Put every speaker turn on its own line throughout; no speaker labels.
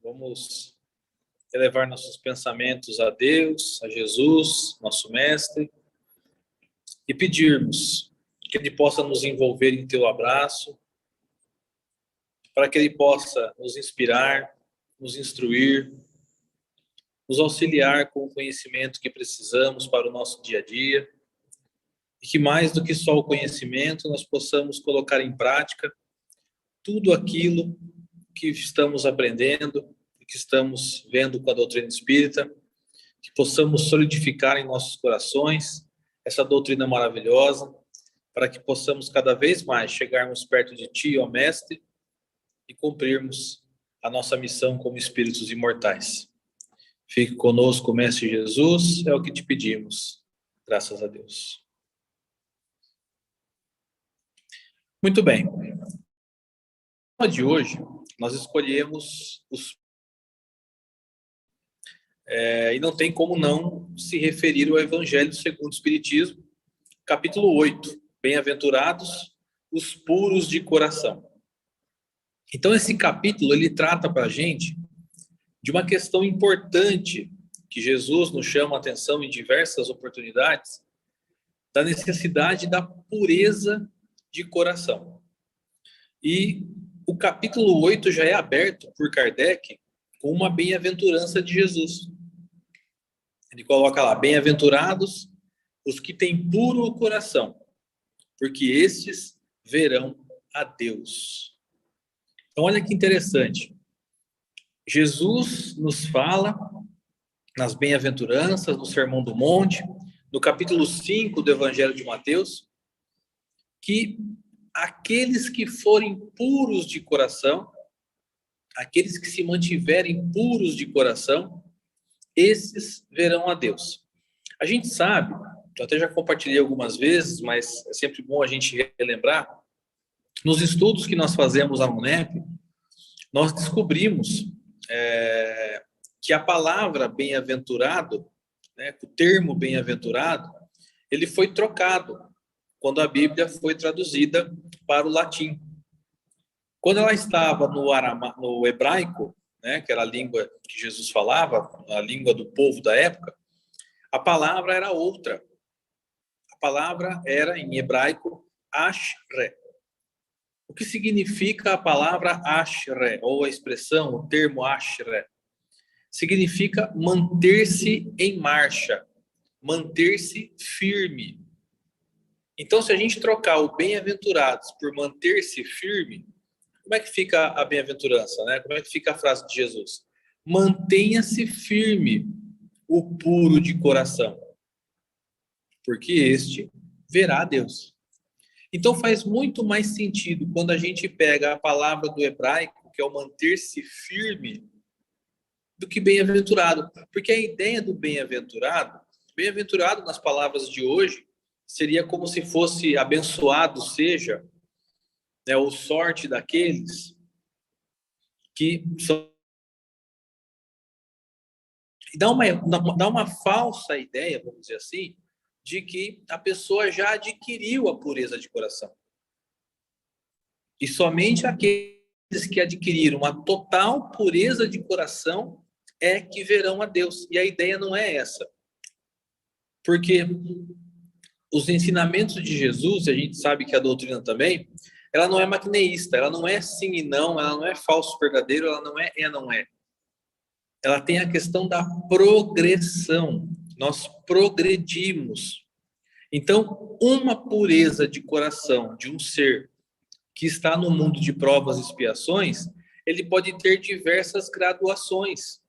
Vamos elevar nossos pensamentos a Deus, a Jesus, nosso Mestre, e pedirmos que Ele possa nos envolver em Teu abraço, para que Ele possa nos inspirar, nos instruir, nos auxiliar com o conhecimento que precisamos para o nosso dia a dia, e que mais do que só o conhecimento, nós possamos colocar em prática tudo aquilo que estamos aprendendo, que estamos vendo com a doutrina espírita, que possamos solidificar em nossos corações essa doutrina maravilhosa, para que possamos cada vez mais chegarmos perto de Ti, ó Mestre, e cumprirmos a nossa missão como espíritos imortais. Fique conosco, Mestre Jesus, é o que te pedimos. Graças a Deus. Muito bem. No tema de hoje, nós escolhemos e não tem como não se referir ao Evangelho segundo o Espiritismo, capítulo 8, Bem-aventurados os puros de coração. Então, esse capítulo, ele trata para a gente de uma questão importante que Jesus nos chama a atenção em diversas oportunidades, da necessidade da pureza de coração. E o capítulo 8 já é aberto por Kardec com uma bem-aventurança de Jesus. Ele coloca lá, bem-aventurados os que têm puro o coração, porque estes verão a Deus. Então, olha que interessante. Jesus nos fala nas bem-aventuranças, no Sermão do Monte, no capítulo 5 do Evangelho de Mateus, que aqueles que forem puros de coração, aqueles que se mantiverem puros de coração, esses verão a Deus. A gente sabe, eu até já compartilhei algumas vezes, mas é sempre bom a gente relembrar, nos estudos que nós fazemos na UNEP, nós descobrimos que a palavra bem-aventurado, né, o termo bem-aventurado, ele foi trocado quando a Bíblia foi traduzida para o latim. Quando ela estava no hebraico, né, que era a língua que Jesus falava, a língua do povo da época, a palavra era outra. A palavra era, em hebraico, ashre. O que significa a palavra ashre, ou a expressão, o termo ashre? Significa manter-se em marcha, manter-se firme. Então, se a gente trocar o bem-aventurados por manter-se firme, como é que fica a bem-aventurança, né? Como é que fica a frase de Jesus? Mantenha-se firme, o puro de coração, porque este verá a Deus. Então faz muito mais sentido quando a gente pega a palavra do hebraico, que é o manter-se firme, do que bem-aventurado. Porque a ideia do bem-aventurado nas palavras de hoje, seria como se fosse abençoado seja, né, ou sorte daqueles que são... Dá uma falsa ideia, vamos dizer assim, de que a pessoa já adquiriu a pureza de coração. E somente aqueles que adquiriram uma total pureza de coração é que verão a Deus. E a ideia não é essa. Porque os ensinamentos de Jesus, a gente sabe que a doutrina também, ela não é maquineísta, ela não é sim e não, ela não é falso verdadeiro, ela não é não é. Ela tem a questão da progressão. Nós progredimos. Então, uma pureza de coração de um ser que está no mundo de provas e expiações, ele pode ter diversas graduações.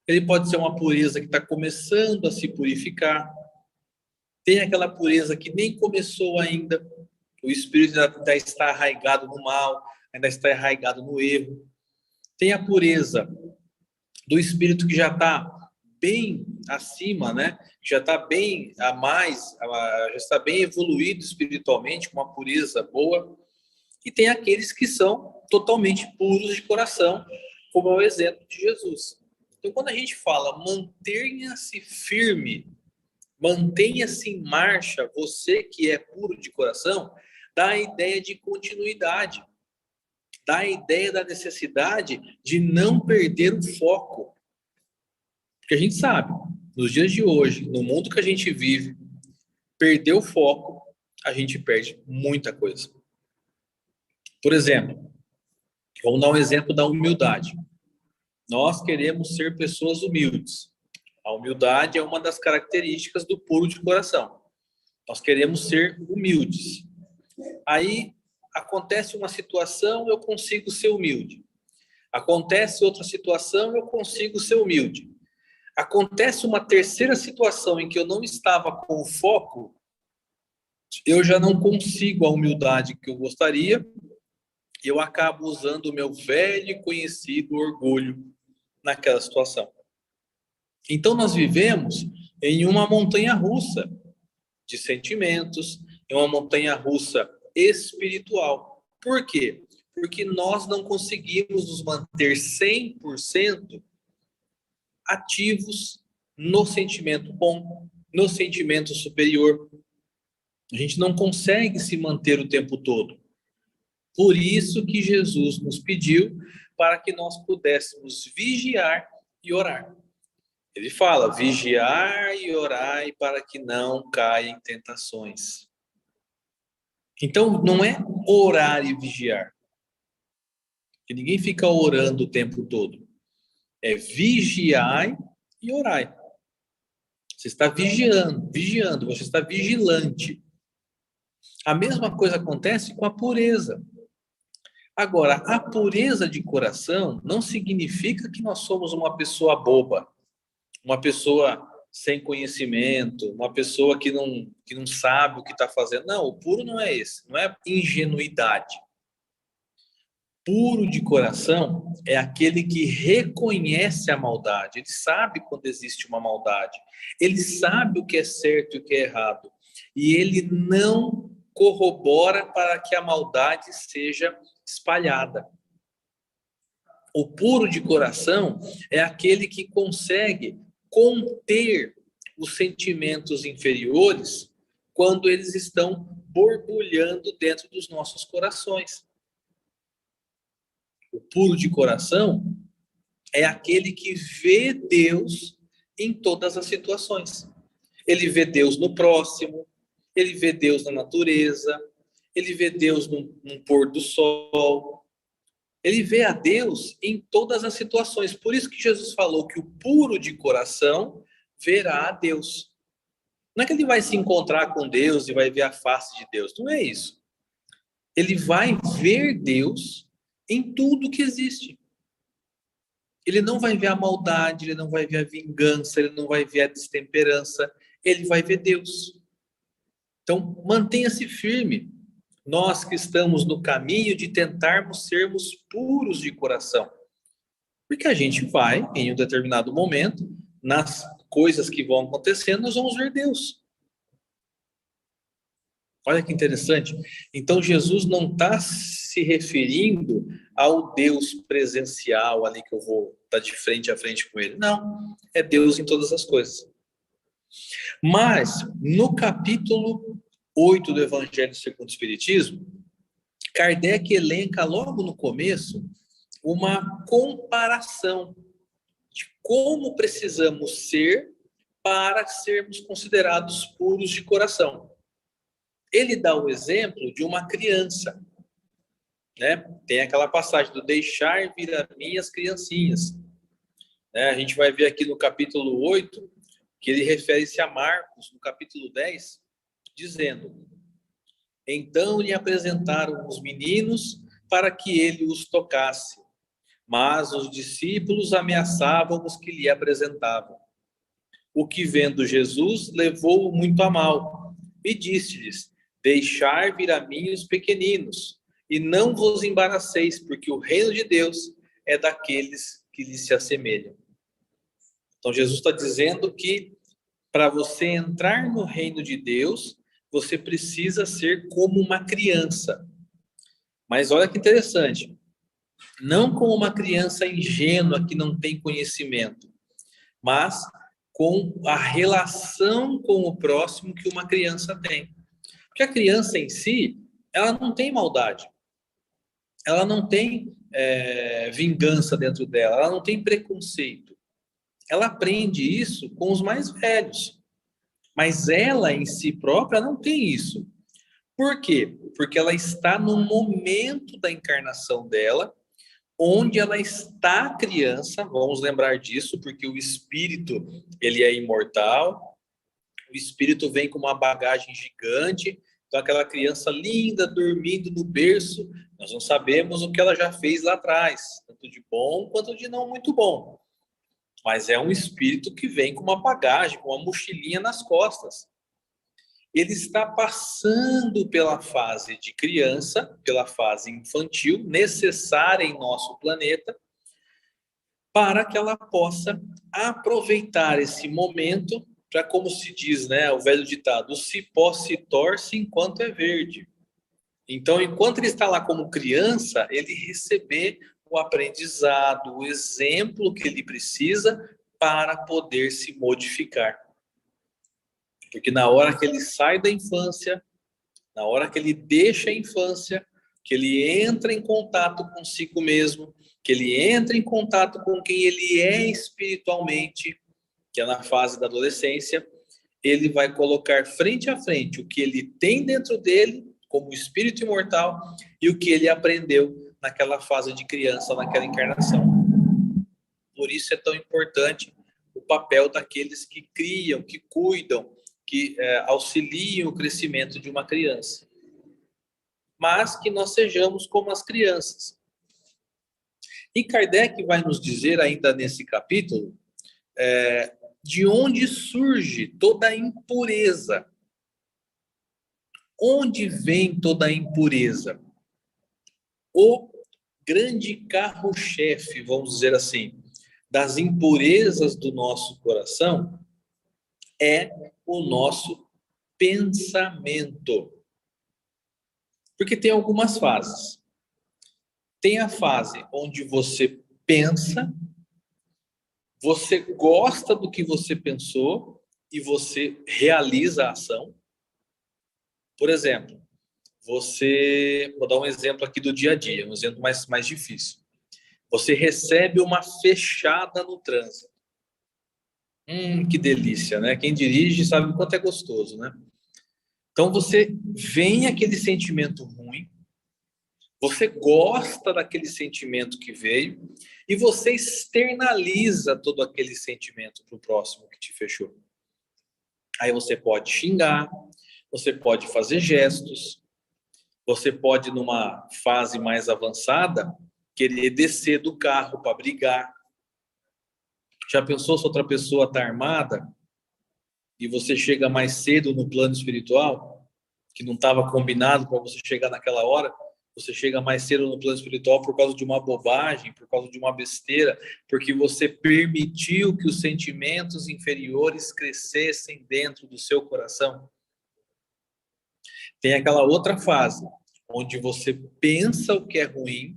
Ele pode ser uma pureza que está começando a se purificar. Tem aquela pureza que nem começou ainda. O espírito ainda está arraigado no mal, ainda está arraigado no erro. Tem a pureza do espírito que já está bem acima, né? Já está bem a mais, já está bem evoluído espiritualmente, com uma pureza boa. E tem aqueles que são totalmente puros de coração, como é o exemplo de Jesus. Então, quando a gente fala mantenha-se firme, mantenha-se em marcha, você que é puro de coração, dá a ideia de continuidade. dá a ideia da necessidade de não perder o foco. Porque a gente sabe, nos dias de hoje, no mundo que a gente vive, perder o foco, a gente perde muita coisa. Por exemplo, vamos dar um exemplo da humildade. Nós queremos ser pessoas humildes. A humildade é uma das características do puro de coração. Nós queremos ser humildes. Aí acontece uma situação, eu consigo ser humilde. Acontece outra situação, eu consigo ser humilde. Acontece uma terceira situação em que eu não estava com o foco, eu já não consigo a humildade que eu gostaria, eu acabo usando o meu velho e conhecido orgulho naquela situação. Então nós vivemos em uma montanha-russa de sentimentos, em uma montanha-russa espiritual. Por quê? Porque nós não conseguimos nos manter 100% ativos no sentimento bom, no sentimento superior. A gente não consegue se manter o tempo todo. Por isso que Jesus nos pediu para que nós pudéssemos vigiar e orar. Ele fala, vigiar e orar para que não caia em tentações. Então, não é orar e vigiar. Porque ninguém fica orando o tempo todo. É vigiar e orar. Você está vigiando, você está vigilante. A mesma coisa acontece com a pureza. Agora, a pureza de coração não significa que nós somos uma pessoa boba, uma pessoa sem conhecimento, uma pessoa que não sabe o que está fazendo. Não, o puro não é esse, não é ingenuidade. Puro de coração é aquele que reconhece a maldade, ele sabe quando existe uma maldade, ele sabe o que é certo e o que é errado, e ele não corrobora para que a maldade seja espalhada. O puro de coração é aquele que consegue conter os sentimentos inferiores quando eles estão borbulhando dentro dos nossos corações. O puro de coração é aquele que vê Deus em todas as situações. Ele vê Deus no próximo, ele vê Deus na natureza, ele vê Deus num pôr do sol. Ele vê a Deus em todas as situações. Por isso que Jesus falou que o puro de coração verá a Deus. Não é que ele vai se encontrar com Deus e vai ver a face de Deus. Não é isso. Ele vai ver Deus em tudo que existe. Ele não vai ver a maldade, ele não vai ver a vingança, ele não vai ver a destemperança, ele vai ver Deus. Então, mantenha-se firme. Nós que estamos no caminho de tentarmos sermos puros de coração. Porque a gente vai, em um determinado momento, nas coisas que vão acontecendo, nós vamos ver Deus. Olha que interessante. Então, Jesus não está se referindo ao Deus presencial ali que eu vou estar de frente a frente com ele. Não, é Deus em todas as coisas. Mas, no capítulo 8 do Evangelho segundo o Espiritismo, Kardec elenca logo no começo uma comparação de como precisamos ser para sermos considerados puros de coração. Ele dá o exemplo de uma criança, né? Tem aquela passagem do deixar vir a mim as criancinhas. Né? A gente vai ver aqui no capítulo 8, que ele refere-se a Marcos, no capítulo 10, dizendo: então lhe apresentaram os meninos para que ele os tocasse, mas os discípulos ameaçavam os que lhe apresentavam. O que vendo Jesus levou-o muito a mal e disse-lhes: deixar vir a mim os pequeninos, e não vos embaraceis, porque o reino de Deus é daqueles que lhe se assemelham. Então Jesus está dizendo que para você entrar no reino de Deus, você precisa ser como uma criança. Mas olha que interessante, não como uma criança ingênua que não tem conhecimento, mas com a relação com o próximo que uma criança tem. Porque a criança em si, ela não tem maldade. ela não tem vingança dentro dela, ela não tem preconceito. Ela aprende isso com os mais velhos, mas ela em si própria não tem isso. Por quê? Porque ela está no momento da encarnação dela, onde ela está criança, vamos lembrar disso, porque o espírito, ele é imortal, o espírito vem com uma bagagem gigante, então aquela criança linda, dormindo no berço, nós não sabemos o que ela já fez lá atrás, tanto de bom quanto de não muito bom. Mas é um espírito que vem com uma bagagem, com uma mochilinha nas costas. Ele está passando pela fase de criança, pela fase infantil, necessária em nosso planeta, para que ela possa aproveitar esse momento para, como se diz, né, o velho ditado, o cipó se torce enquanto é verde. Então, enquanto ele está lá como criança, ele receber o aprendizado, o exemplo que ele precisa para poder se modificar. Porque na hora que ele sai da infância, na hora que ele deixa a infância, que ele entra em contato consigo mesmo, que ele entra em contato com quem ele é espiritualmente, que é na fase da adolescência, ele vai colocar frente a frente o que ele tem dentro dele, como espírito imortal, e o que ele aprendeu naquela fase de criança, naquela encarnação. Por isso é tão importante o papel daqueles que criam, que cuidam, que auxiliam o crescimento de uma criança. Mas que nós sejamos como as crianças. E Kardec vai nos dizer ainda nesse capítulo de onde surge toda a impureza. Onde vem toda a impureza? O grande carro-chefe, vamos dizer assim, das impurezas do nosso coração é o nosso pensamento. Porque tem algumas fases. Tem a fase onde você pensa, você gosta do que você pensou e você realiza a ação. Por exemplo, vou dar um exemplo aqui do dia a dia, um exemplo mais difícil. Você recebe uma fechada no trânsito. Que delícia, né? Quem dirige sabe o quanto é gostoso, né? Então você vem aquele sentimento ruim, você gosta daquele sentimento que veio e você externaliza todo aquele sentimento para o próximo que te fechou. Aí você pode xingar, você pode fazer gestos, você pode, numa fase mais avançada, querer descer do carro para brigar. Já pensou se outra pessoa está armada e você chega mais cedo no plano espiritual, que não estava combinado para você chegar naquela hora, você chega mais cedo no plano espiritual por causa de uma bobagem, por causa de uma besteira, porque você permitiu que os sentimentos inferiores crescessem dentro do seu coração. Tem aquela outra fase, onde você pensa o que é ruim,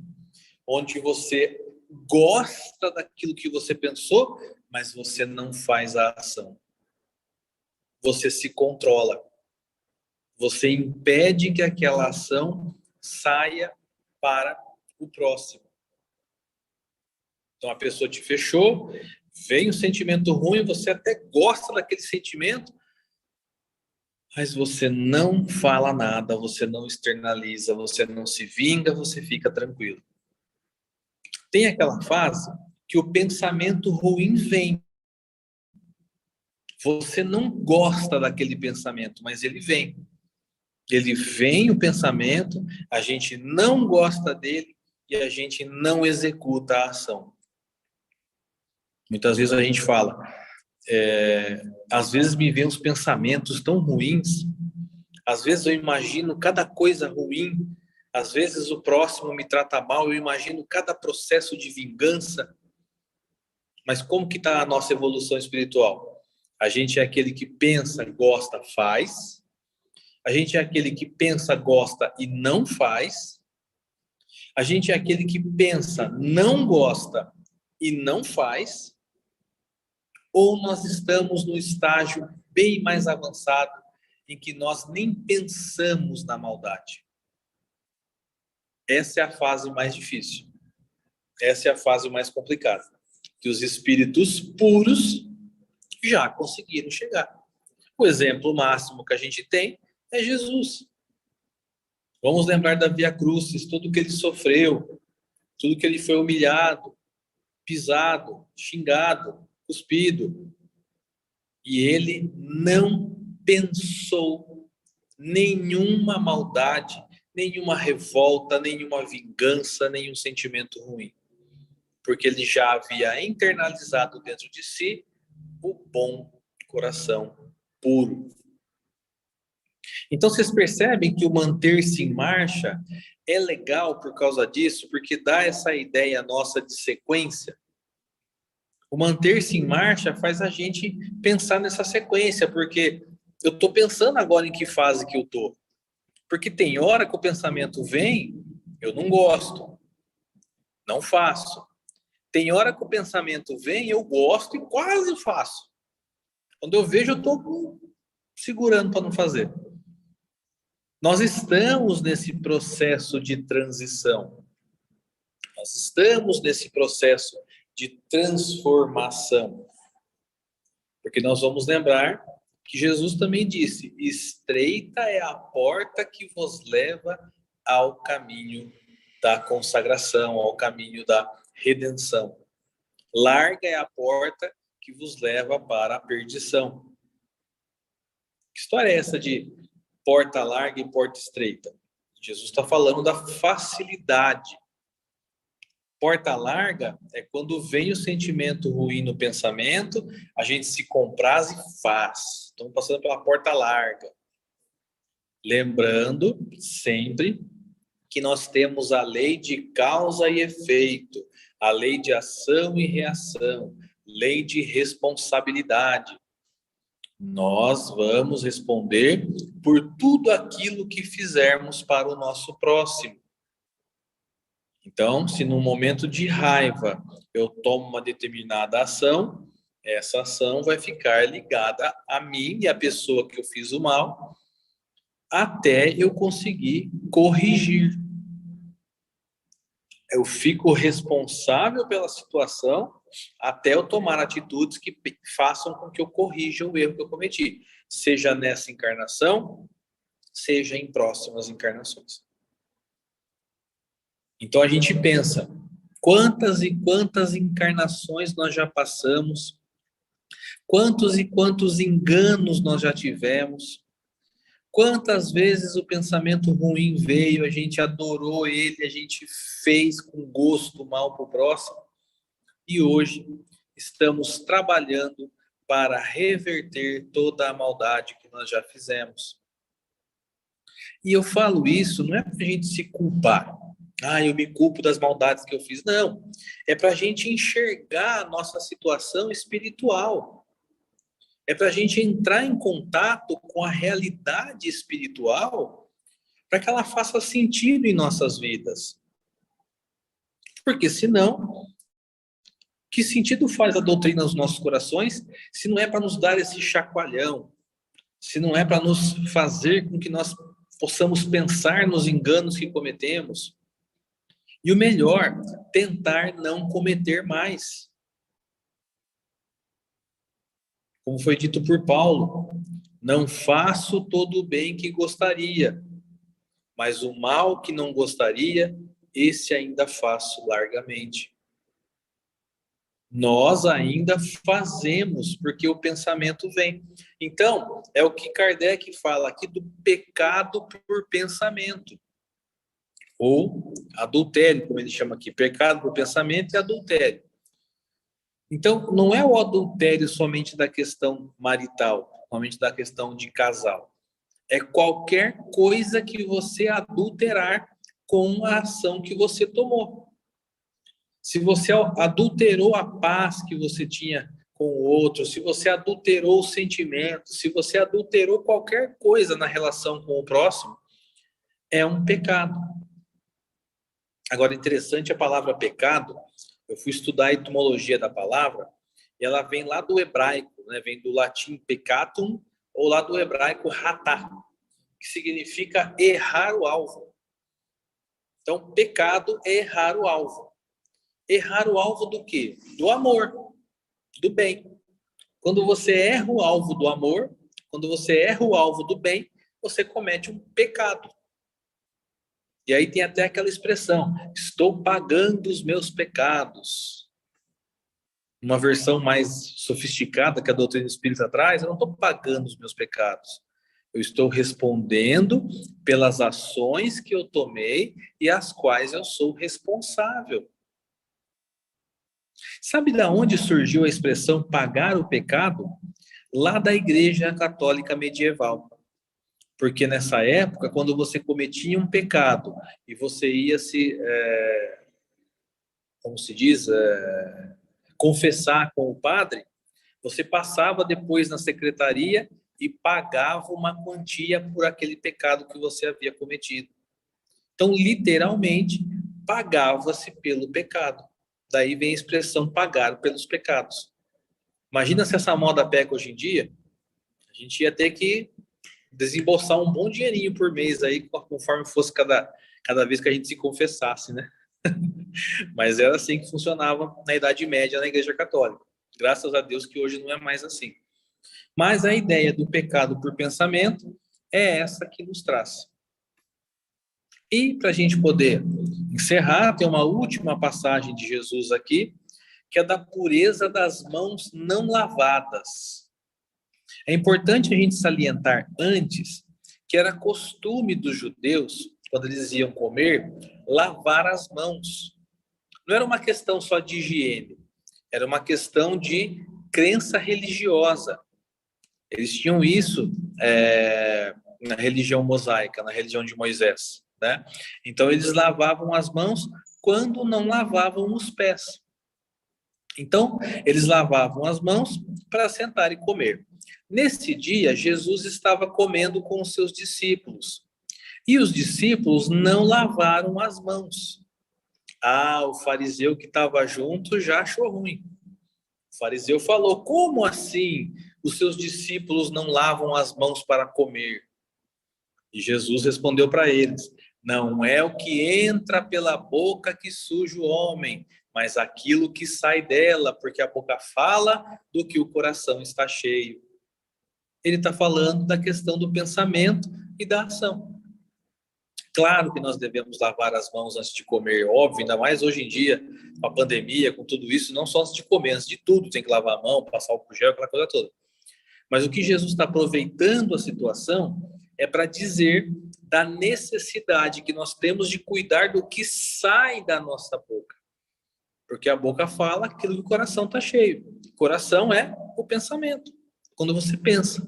onde você gosta daquilo que você pensou, mas você não faz a ação. Você se controla. Você impede que aquela ação saia para o próximo. Então a pessoa te fechou, vem um sentimento ruim, você até gosta daquele sentimento, mas você não fala nada, você não externaliza, você não se vinga, você fica tranquilo. Tem aquela fase que o pensamento ruim vem. Você não gosta daquele pensamento, mas ele vem. Ele vem o pensamento, a gente não gosta dele e a gente não executa a ação. Muitas vezes a gente fala, às vezes me vêm uns pensamentos tão ruins, às vezes eu imagino cada coisa ruim, às vezes o próximo me trata mal, eu imagino cada processo de vingança. Mas como que está a nossa evolução espiritual? A gente é aquele que pensa, gosta, faz. A gente é aquele que pensa, gosta e não faz. A gente é aquele que pensa, não gosta e não faz. Ou nós estamos no estágio bem mais avançado, em que nós nem pensamos na maldade. Essa é a fase mais difícil. Essa é a fase mais complicada. Que os espíritos puros já conseguiram chegar. O exemplo máximo que a gente tem é Jesus. Vamos lembrar da Via Crucis, tudo que ele sofreu, tudo que ele foi humilhado, pisado, xingado, cuspido. E ele não pensou nenhuma maldade, nenhuma revolta, nenhuma vingança, nenhum sentimento ruim. Porque ele já havia internalizado dentro de si o bom coração puro. Então, vocês percebem que o manter-se em marcha é legal por causa disso, porque dá essa ideia nossa de sequência. O manter-se em marcha faz a gente pensar nessa sequência, porque eu estou pensando agora em que fase que eu estou. Porque tem hora que o pensamento vem, eu não gosto, não faço. Tem hora que o pensamento vem, eu gosto e quase faço. Quando eu vejo, eu estou segurando para não fazer. Nós estamos nesse processo de transição. Nós estamos nesse processo de transformação. Porque nós vamos lembrar que Jesus também disse: estreita é a porta que vos leva ao caminho da consagração, ao caminho da redenção. Larga é a porta que vos leva para a perdição. Que história é essa de porta larga e porta estreita? Jesus está falando da facilidade. Porta larga é quando vem o sentimento ruim no pensamento, a gente se compraz e faz. Estamos passando pela porta larga. Lembrando sempre que nós temos a lei de causa e efeito, a lei de ação e reação, lei de responsabilidade. Nós vamos responder por tudo aquilo que fizermos para o nosso próximo. Então, se num momento de raiva eu tomo uma determinada ação, essa ação vai ficar ligada a mim e a pessoa que eu fiz o mal, até eu conseguir corrigir. Eu fico responsável pela situação até eu tomar atitudes que façam com que eu corrija o erro que eu cometi, seja nessa encarnação, seja em próximas encarnações. Então a gente pensa, quantas e quantas encarnações nós já passamos, quantos e quantos enganos nós já tivemos, quantas vezes o pensamento ruim veio, a gente adorou ele, a gente fez com gosto mal para o próximo, e hoje estamos trabalhando para reverter toda a maldade que nós já fizemos. E eu falo isso não é para a gente se culpar. Eu me culpo das maldades que eu fiz. Não, é para a gente enxergar a nossa situação espiritual. É para a gente entrar em contato com a realidade espiritual para que ela faça sentido em nossas vidas. Porque senão, que sentido faz a doutrina nos nossos corações se não é para nos dar esse chacoalhão, se não é para nos fazer com que nós possamos pensar nos enganos que cometemos? E o melhor, tentar não cometer mais. Como foi dito por Paulo, não faço todo o bem que gostaria, mas o mal que não gostaria, esse ainda faço largamente. Nós ainda fazemos, porque o pensamento vem. Então, é o que Kardec fala aqui do pecado por pensamento. Ou adultério, como ele chama aqui, pecado por pensamento e adultério. Então, não é o adultério somente da questão marital, somente da questão de casal. É qualquer coisa que você adulterar com a ação que você tomou. Se você adulterou a paz que você tinha com o outro, se você adulterou o sentimento, se você adulterou qualquer coisa na relação com o próximo, é um pecado. Agora, interessante a palavra pecado. Eu fui estudar a etimologia da palavra e ela vem lá do hebraico, né? Vem do latim peccatum ou lá do hebraico ratá, que significa errar o alvo. Então, pecado é errar o alvo. Errar o alvo do quê? Do amor, do bem. Quando você erra o alvo do amor, quando você erra o alvo do bem, você comete um pecado. E aí tem até aquela expressão, estou pagando os meus pecados. Uma versão mais sofisticada que a doutrina espírita traz, eu não estou pagando os meus pecados. Eu estou respondendo pelas ações que eu tomei e as quais eu sou responsável. Sabe de onde surgiu a expressão pagar o pecado? Lá da Igreja Católica Medieval. Porque nessa época, quando você cometia um pecado e você ia como se diz, confessar com o padre, você passava depois na secretaria e pagava uma quantia por aquele pecado que você havia cometido. Então, literalmente, pagava-se pelo pecado. Daí vem a expressão pagar pelos pecados. Imagina se essa moda pega hoje em dia, a gente ia ter que desembolsar um bom dinheirinho por mês aí, conforme fosse cada vez que a gente se confessasse, né? Mas era assim que funcionava na Idade Média na Igreja Católica. Graças a Deus que hoje não é mais assim. Mas a ideia do pecado por pensamento é essa que nos traz. E para a gente poder encerrar, tem uma última passagem de Jesus aqui, que é da pureza das mãos não lavadas. É importante a gente salientar antes que era costume dos judeus, quando eles iam comer, lavar as mãos. Não era uma questão só de higiene, era uma questão de crença religiosa. Eles tinham isso na religião mosaica, na religião de Moisés, né? Então eles lavavam as mãos quando não lavavam os pés. Então eles lavavam as mãos para sentar e comer. Nesse dia, Jesus estava comendo com os seus discípulos. E os discípulos não lavaram as mãos. O fariseu que estava junto já achou ruim. O fariseu falou, como assim os seus discípulos não lavam as mãos para comer? E Jesus respondeu para eles, não é o que entra pela boca que suja o homem, mas aquilo que sai dela, porque a boca fala do que o coração está cheio. Ele está falando da questão do pensamento e da ação. Claro que nós devemos lavar as mãos antes de comer, óbvio, ainda mais hoje em dia, com a pandemia, com tudo isso, não só antes de comer, antes de tudo, tem que lavar a mão, passar álcool gel, aquela coisa toda. Mas o que Jesus está aproveitando a situação é para dizer da necessidade que nós temos de cuidar do que sai da nossa boca. Porque a boca fala aquilo que o coração está cheio. O coração é o pensamento, quando você pensa.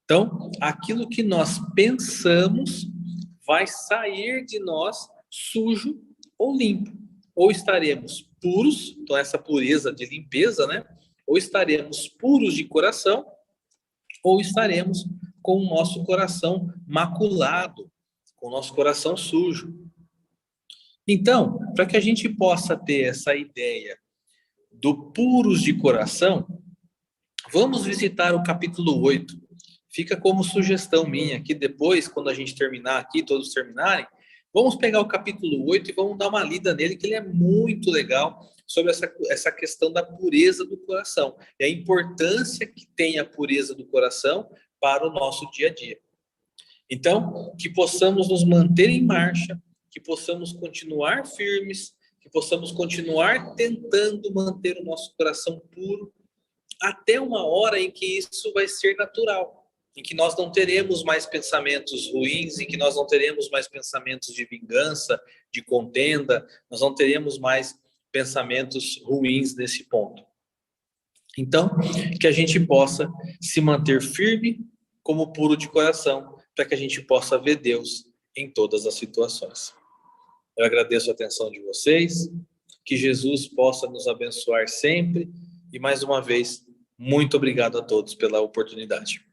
Então, aquilo que nós pensamos vai sair de nós sujo ou limpo. Ou estaremos puros, então essa pureza de limpeza, né? Ou estaremos puros de coração, ou estaremos com o nosso coração maculado, com o nosso coração sujo. Então, para que a gente possa ter essa ideia do puros de coração, vamos visitar o capítulo 8. Fica como sugestão minha que depois, quando a gente terminar aqui, todos terminarem, vamos pegar o capítulo 8 e vamos dar uma lida nele, que ele é muito legal, sobre essa questão da pureza do coração e a importância que tem a pureza do coração para o nosso dia a dia. Então, que possamos nos manter em marcha, que possamos continuar firmes, que possamos continuar tentando manter o nosso coração puro, até uma hora em que isso vai ser natural, em que nós não teremos mais pensamentos ruins, em que nós não teremos mais pensamentos de vingança, de contenda, nós não teremos mais pensamentos ruins nesse ponto. Então, que a gente possa se manter firme como puro de coração, para que a gente possa ver Deus em todas as situações. Eu agradeço a atenção de vocês, que Jesus possa nos abençoar sempre, e mais uma vez, muito obrigado a todos pela oportunidade.